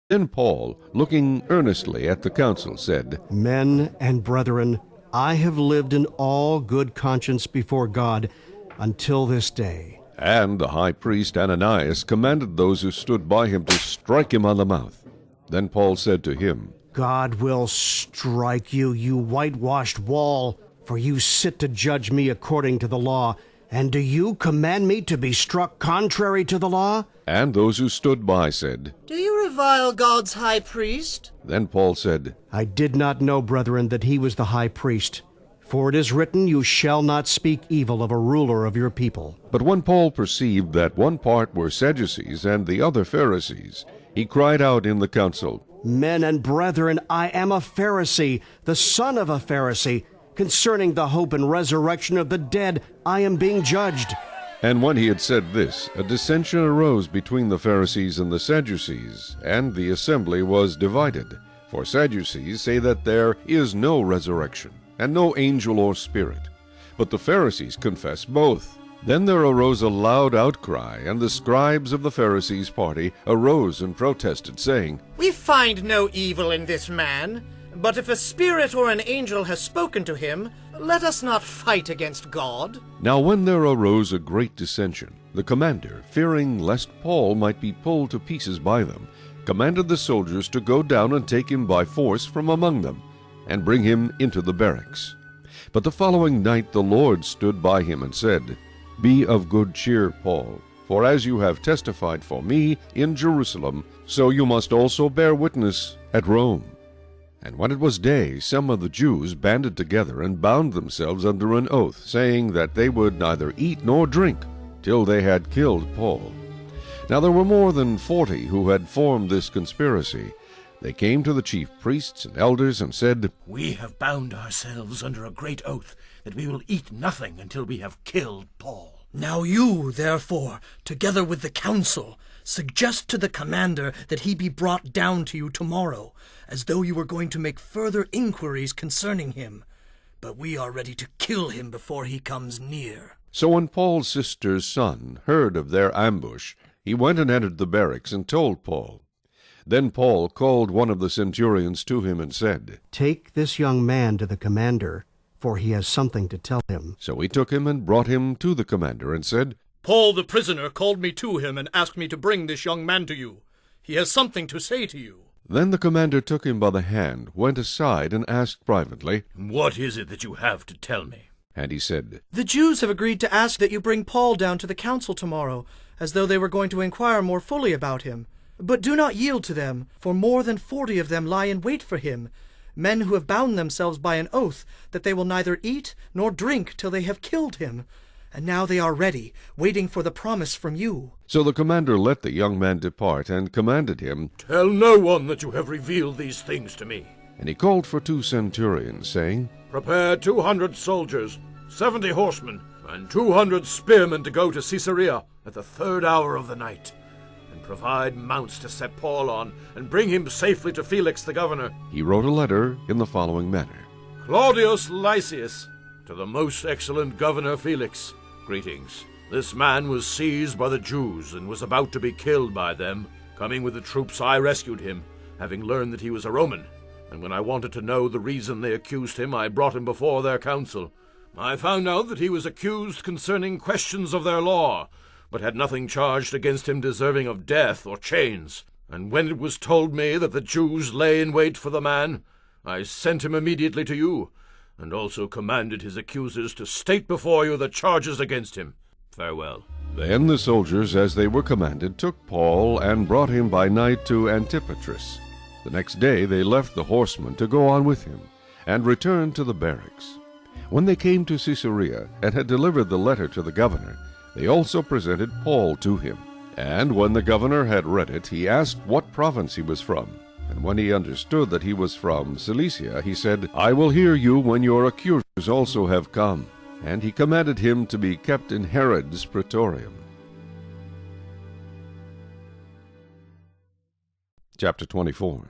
Then Paul, looking earnestly at the council, said, Men and brethren, I have lived in all good conscience before God until this day. And the high priest Ananias commanded those who stood by him to strike him on the mouth. Then Paul said to him, God will strike you, you whitewashed wall, for you sit to judge me according to the law. And do you command me to be struck contrary to the law? And those who stood by said, Do you revile God's high priest? Then Paul said, I did not know, brethren, that he was the high priest. For it is written, You shall not speak evil of a ruler of your people. But when Paul perceived that one part were Sadducees and the other Pharisees, he cried out in the council, Men and brethren, I am a Pharisee, the son of a Pharisee. Concerning the hope and resurrection of the dead, I am being judged. And when he had said this, a dissension arose between the Pharisees and the Sadducees, and the assembly was divided. For Sadducees say that there is no resurrection, and no angel or spirit. But the Pharisees confess both. Then there arose a loud outcry, and the scribes of the Pharisees' party arose and protested, saying, We find no evil in this man. But if a spirit or an angel has spoken to him, let us not fight against God. Now when there arose a great dissension, the commander, fearing lest Paul might be pulled to pieces by them, commanded the soldiers to go down and take him by force from among them, and bring him into the barracks. But the following night the Lord stood by him and said, Be of good cheer, Paul, for as you have testified for me in Jerusalem, so you must also bear witness at Rome. And when it was day, some of the Jews banded together and bound themselves under an oath, saying that they would neither eat nor drink till they had killed Paul. Now there were more than 40 who had formed this conspiracy. They came to the chief priests and elders and said, We have bound ourselves under a great oath that we will eat nothing until we have killed Paul. Now you, therefore, together with the council, suggest to the commander that he be brought down to you tomorrow, as though you were going to make further inquiries concerning him. But we are ready to kill him before he comes near. So when Paul's sister's son heard of their ambush, he went and entered the barracks and told Paul. Then Paul called one of the centurions to him and said, Take this young man to the commander, for he has something to tell him. So he took him and brought him to the commander and said, Paul the prisoner called me to him and asked me to bring this young man to you. He has something to say to you. Then the commander took him by the hand, went aside, and asked privately, What is it that you have to tell me? And he said, The Jews have agreed to ask that you bring Paul down to the council tomorrow, as though they were going to inquire more fully about him. But do not yield to them, for more than 40 of them lie in wait for him, men who have bound themselves by an oath that they will neither eat nor drink till they have killed him. And now they are ready, waiting for the promise from you. So the commander let the young man depart, and commanded him, Tell no one that you have revealed these things to me. And he called for 2 centurions, saying, Prepare 200 soldiers, 70 horsemen, and 200 spearmen to go to Caesarea at the 3rd hour of the night, and provide mounts to set Paul on, and bring him safely to Felix the governor. He wrote a letter in the following manner. Claudius Lysias, to the most excellent governor Felix, greetings. This man was seized by the Jews and was about to be killed by them. Coming with the troops, I rescued him, having learned that he was a Roman. And when I wanted to know the reason they accused him, I brought him before their council. I found out that he was accused concerning questions of their law, but had nothing charged against him deserving of death or chains. And when it was told me that the Jews lay in wait for the man, I sent him immediately to you, and also commanded his accusers to state before you the charges against him. Farewell. Then the soldiers, as they were commanded, took Paul and brought him by night to Antipatris. The next day they left the horsemen to go on with him, and returned to the barracks. When they came to Caesarea, and had delivered the letter to the governor, they also presented Paul to him. And when the governor had read it, he asked what province he was from. And when he understood that he was from Cilicia, he said, I will hear you when your accusers also have come. And he commanded him to be kept in Herod's praetorium. Chapter 24.